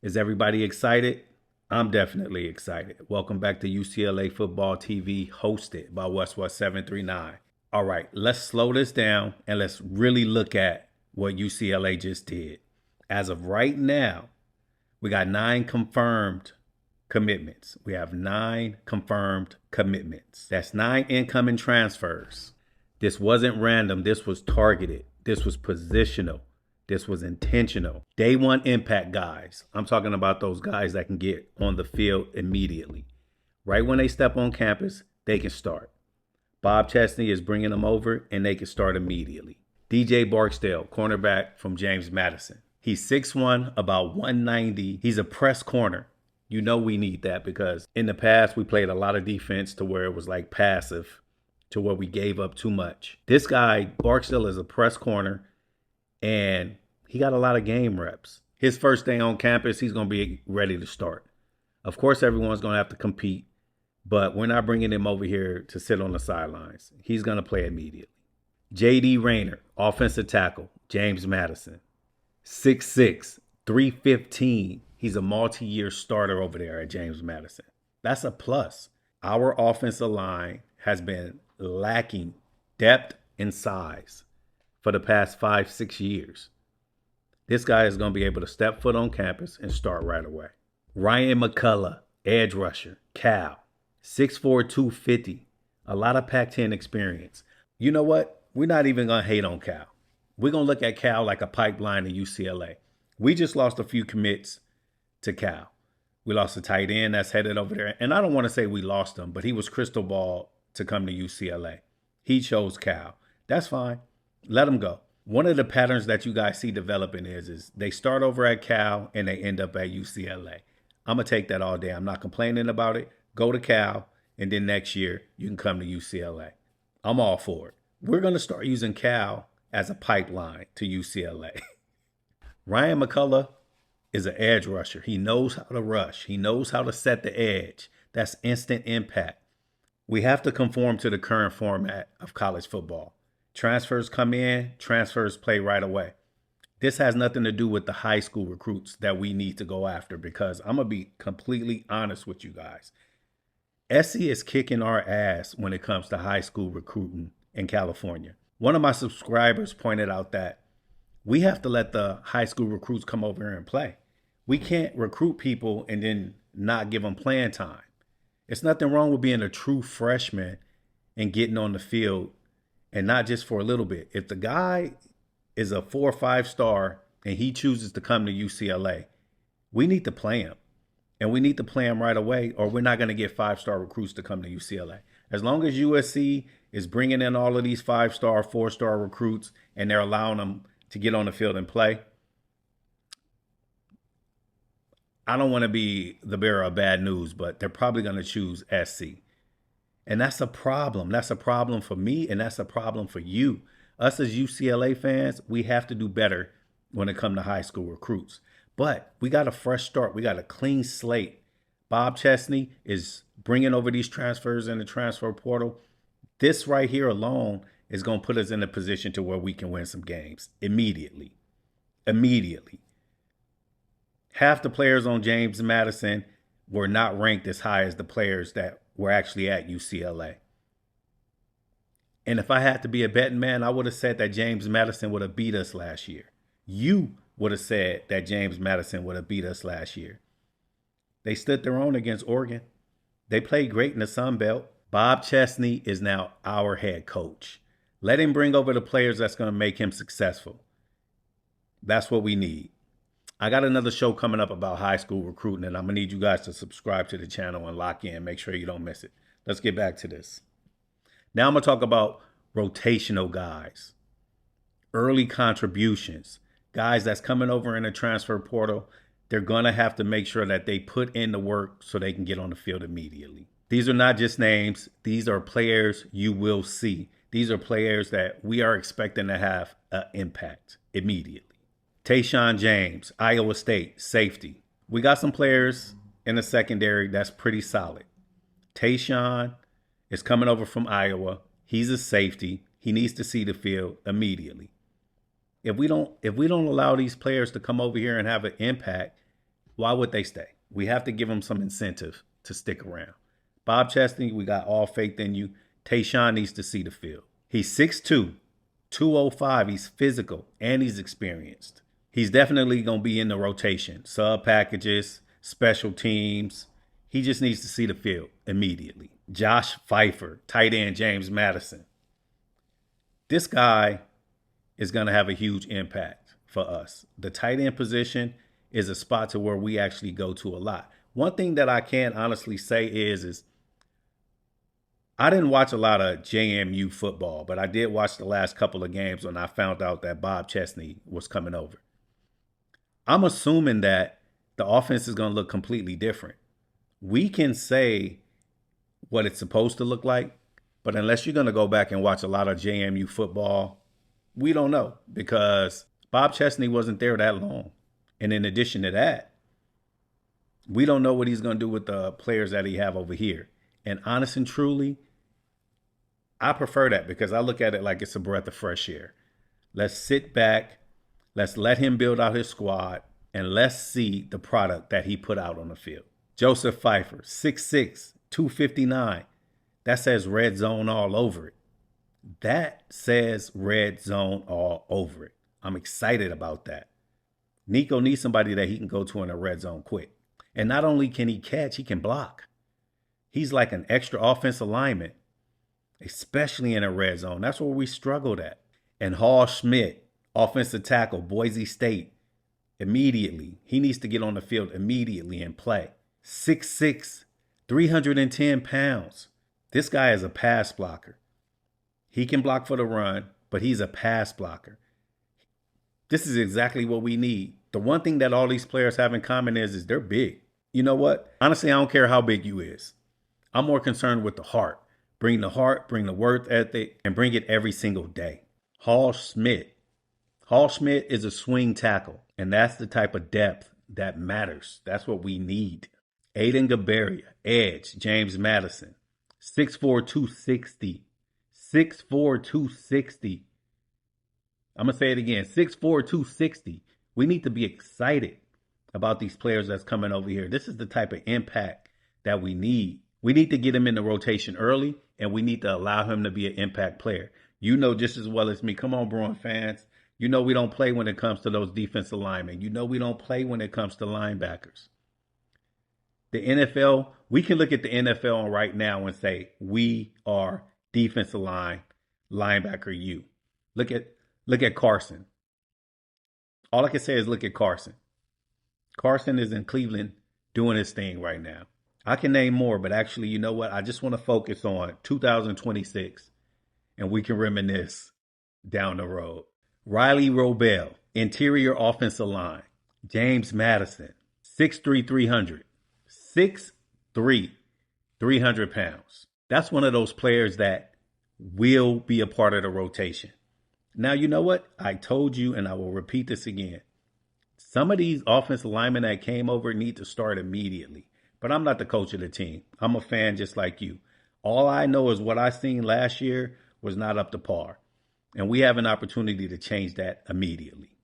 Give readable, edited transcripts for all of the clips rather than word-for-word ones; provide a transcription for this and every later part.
Is everybody excited? I'm definitely excited. Welcome back to UCLA Football TV, hosted by Westwood 739. All right, let's slow this down and let's really look at what UCLA just did. As of right now, we got 9 confirmed commitments. We have 9 confirmed commitments. That's 9 incoming transfers. This wasn't random. This was targeted. This was positional. This was intentional. Day one impact guys. I'm talking about those guys that can get on the field immediately. Right when they step on campus, they can start. Bob Chesney is bringing them over, and they can start immediately. DJ Barksdale, cornerback from James Madison. He's 6'1", about 190. He's a press corner. You know we need that because in the past we played a lot of defense to where it was like passive, to where we gave up too much. This guy, Barksdale, is a press corner, and he got a lot of game reps. His first day on campus, he's going to be ready to start. Of course, everyone's going to have to compete, but we're not bringing him over here to sit on the sidelines. He's going to play immediately. J.D. Rayner, offensive tackle, James Madison. 6'6", 315. He's a multi-year starter over there at James Madison. That's a plus. Our offensive line has been lacking depth and size for the past 5-6 years. This guy is going to be able to step foot on campus and start right away. Ryan McCulloch, edge rusher, Cal, 6'4", 250. A lot of Pac-10 experience. You know what? We're not even going to hate on Cal. We're going to look at Cal like a pipeline to UCLA. We just lost a few commits to Cal. We lost a tight end that's headed over there. And I don't want to say we lost him, but he was crystal ball to come to UCLA. He chose Cal. That's fine. Let him go. One of the patterns that you guys see developing is they start over at Cal and they end up at UCLA. I'm going to take that all day. I'm not complaining about it. Go to Cal, and then next year you can come to UCLA. I'm all for it. We're going to start using Cal as a pipeline to UCLA. Ryan McCulloch is an edge rusher. He knows how to rush. He knows how to set the edge. That's instant impact. We have to conform to the current format of college football. Transfers come in, transfers play right away. This has nothing to do with the high school recruits that we need to go after, because I'm going to be completely honest with you guys. SC is kicking our ass when it comes to high school recruiting in California. One of my subscribers pointed out that we have to let the high school recruits come over here and play. We can't recruit people and then not give them playing time. It's nothing wrong with being a true freshman and getting on the field, and not just for a little bit. If the guy is a 4 or 5 star and he chooses to come to UCLA, we need to play him. And we need to play him right away, or we're not going to get 5-star recruits to come to UCLA. As long as USC is bringing in all of these 5-star, 4-star recruits and they're allowing them to get on the field and play, I don't want to be the bearer of bad news, but they're probably going to choose SC. And that's a problem. That's a problem for me, and that's a problem for you. Us as UCLA fans, we have to do better when it comes to high school recruits. But we got a fresh start. We got a clean slate. Bob Chesney is bringing over these transfers in the transfer portal. This right here alone is going to put us in a position to where we can win some games immediately. Immediately. Half the players on James Madison were not ranked as high as the players that were actually at UCLA. And if I had to be a betting man, I would have said that James Madison would have beat us last year. You would have said that James Madison would have beat us last year. They stood their own against Oregon. They played great in the Sun Belt. Bob Chesney is now our head coach. Let him bring over the players that's going to make him successful. That's what we need. I got another show coming up about high school recruiting, and I'm going to need you guys to subscribe to the channel and lock in. Make sure you don't miss it. Let's get back to this. Now I'm going to talk about rotational guys, early contributions, guys that's coming over in the transfer portal. They're going to have to make sure that they put in the work so they can get on the field immediately. These are not just names. These are players you will see. These are players that we are expecting to have an impact immediately. Tayshawn James, Iowa State, safety. We got some players in the secondary that's pretty solid. Tayshawn is coming over from Iowa. He's a safety. He needs to see the field immediately. If we don't allow these players to come over here and have an impact, Why would they stay? We have to give them some incentive to stick around. Bob Chesney, we got all faith in you. Tayshawn needs to see the field. He's 6'2", 205. He's physical and he's experienced. He's definitely going to be in the rotation. Sub packages, special teams. He just needs to see the field immediately. Josh Phifer, tight end James Madison. This guy is going to have a huge impact for us. The tight end position is a spot to where we actually go to a lot. One thing that I can honestly say is I didn't watch a lot of JMU football, but I did watch the last couple of games when I found out that Bob Chesney was coming over. I'm assuming that the offense is going to look completely different. We can say what it's supposed to look like, but unless you're going to go back and watch a lot of JMU football, we don't know because Bob Chesney wasn't there that long. And in addition to that, we don't know what he's going to do with the players that he have over here. And honest and truly, I prefer that because I look at it like it's a breath of fresh air. Let's sit back. Let's let him build out his squad. And let's see the product that he put out on the field. Joseph Phifer, 6'6", 259. That says red zone all over it. That says red zone all over it. I'm excited about that. Nico needs somebody that he can go to in a red zone quick. And not only can he catch, he can block. He's like an extra offensive lineman, especially in a red zone. That's where we struggled at. And Schmidt, offensive tackle, Boise State, immediately. He needs to get on the field immediately and play. 6'6", 310 pounds. This guy is a pass blocker. He can block for the run, but he's a pass blocker. This is exactly what we need. The one thing that all these players have in common is they're big. You know what? Honestly, I don't care how big you is. I'm more concerned with the heart. Bring the heart, bring the work ethic, and bring it every single day. Schmidt. Schmidt is a swing tackle, and that's the type of depth that matters. That's what we need. Gobaira, edge, James Madison. 6'4", 260. 6'4", 260. I'm going to say it again. 6'4", 260. We need to be excited about these players that's coming over here. This is the type of impact that we need. We need to get him in the rotation early, and we need to allow him to be an impact player. You know just as well as me. Come on, Bruin fans. You know we don't play when it comes to those defensive linemen. You know we don't play when it comes to linebackers. The NFL, we can look at the NFL right now and say, we are defensive line, linebacker you. Look at Carson. All I can say is look at Carson. Carson is in Cleveland doing his thing right now. I can name more, but actually, you know what? I just want to focus on 2026, and we can reminisce down the road. Riley Robell, interior offensive line. James Madison, 6'3", 300. 6'3", 300 pounds. That's one of those players that will be a part of the rotation. Now, you know what? I told you, and I will repeat this again. Some of these offensive linemen that came over need to start immediately. But I'm not the coach of the team. I'm a fan just like you. All I know is what I seen last year was not up to par. And we have an opportunity to change that immediately.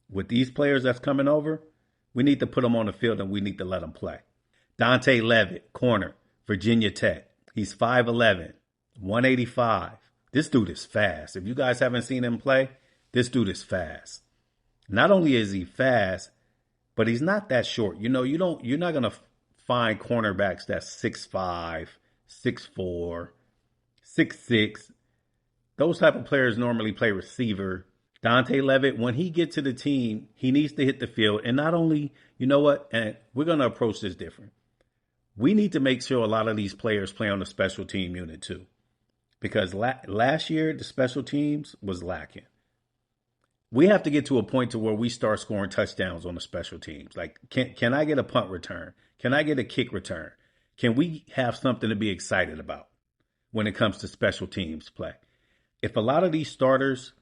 With these players that's coming over, we need to put them on the field and we need to let them play. Dante Leavitt, corner, Virginia Tech. He's 5'11", 185. This dude is fast. If you guys haven't seen him play, this dude is fast. Not only is he fast, but he's not that short. You know, you're not going to find cornerbacks that's 6'5", 6'4", 6'6". Those type of players normally play receiver. Dante Leavitt, when he gets to the team, he needs to hit the field. And not only, you know what, and we're going to approach this different. We need to make sure a lot of these players play on the special team unit too. Because last year, the special teams was lacking. We have to get to a point to where we start scoring touchdowns on the special teams. Like, can I get a punt return? Can I get a kick return? Can we have something to be excited about when it comes to special teams play? If a lot of these starters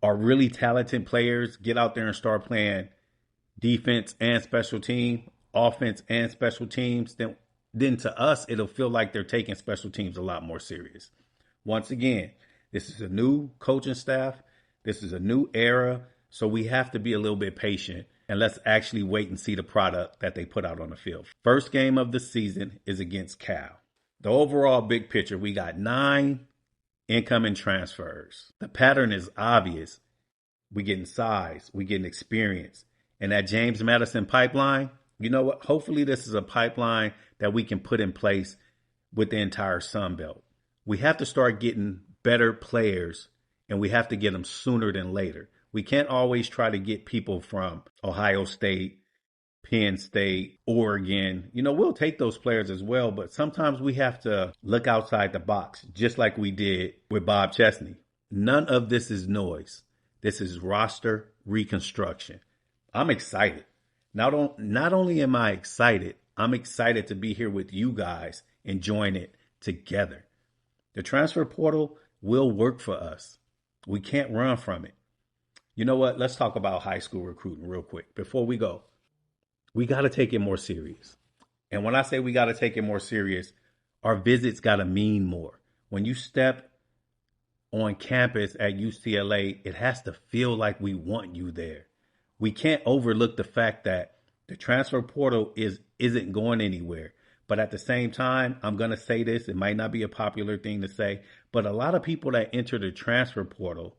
are really talented players, get out there and start playing defense and special team, offense and special teams, then to us, it'll feel like they're taking special teams a lot more serious. Once again, this is a new coaching staff. This is a new era. So we have to be a little bit patient and let's actually wait and see the product that they put out on the field. First game of the season is against Cal. The overall big picture, we got 9 incoming transfers. The pattern is obvious. We getting size, we getting experience. And that James Madison pipeline, you know what? Hopefully this is a pipeline that we can put in place with the entire Sun Belt. We have to start getting better players, and we have to get them sooner than later. We can't always try to get people from Ohio State, Penn State, Oregon. You know, we'll take those players as well, but sometimes we have to look outside the box, just like we did with Bob Chesney. None of this is noise. This is roster reconstruction. I'm excited. Not only am I excited, I'm excited to be here with you guys enjoying it together. The transfer portal will work for us. We can't run from it. You know what? Let's talk about high school recruiting real quick. Before we go, we got to take it more serious. And when I say we got to take it more serious, our visits got to mean more. When you step on campus at UCLA, it has to feel like we want you there. We can't overlook the fact that the transfer portal isn't going anywhere. But at the same time, I'm going to say this. It might not be a popular thing to say, but a lot of people that enter the transfer portal,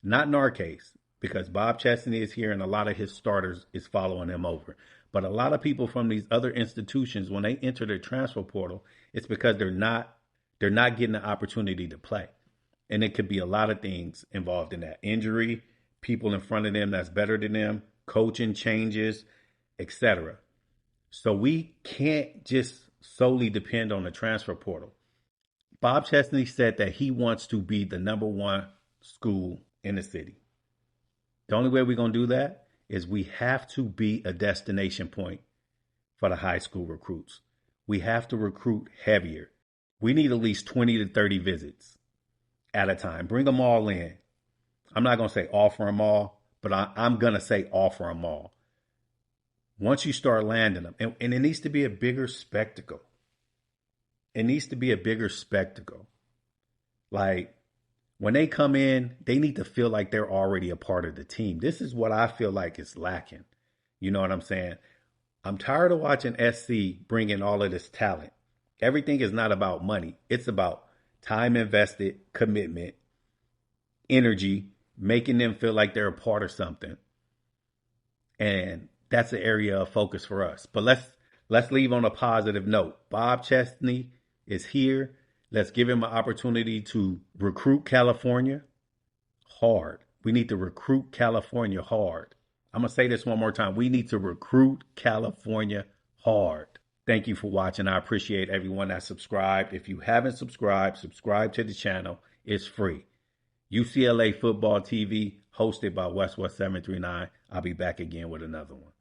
not in our case, because Bob Chesney is here and a lot of his starters is following him over. But a lot of people from these other institutions, when they enter the transfer portal, it's because they're not getting the opportunity to play. And it could be a lot of things involved in that. Injury, people in front of them that's better than them, coaching changes, etc. So we can't just solely depend on the transfer portal. Bob Chesney said that he wants to be the #1 school in the city. The only way we're going to do that is we have to be a destination point for the high school recruits. We have to recruit heavier. We need at least 20 to 30 visits at a time. Bring them all in. I'm not going to say offer them all, but I'm going to say offer them all. Once you start landing them, and it needs to be a bigger spectacle. It needs to be a bigger spectacle. Like, when they come in, they need to feel like they're already a part of the team. This is what I feel like is lacking. You know what I'm saying? I'm tired of watching SC bring in all of this talent. Everything is not about money. It's about time invested, commitment, energy, making them feel like they're a part of something. And that's an area of focus for us. But let's leave on a positive note. Bob Chesney is here. Let's give him an opportunity to recruit California hard. We need to recruit California hard. I'm going to say this one more time. We need to recruit California hard. Thank you for watching. I appreciate everyone that subscribed. If you haven't subscribed, subscribe to the channel. It's free. UCLA Football TV, hosted by Westwood 739. I'll be back again with another one.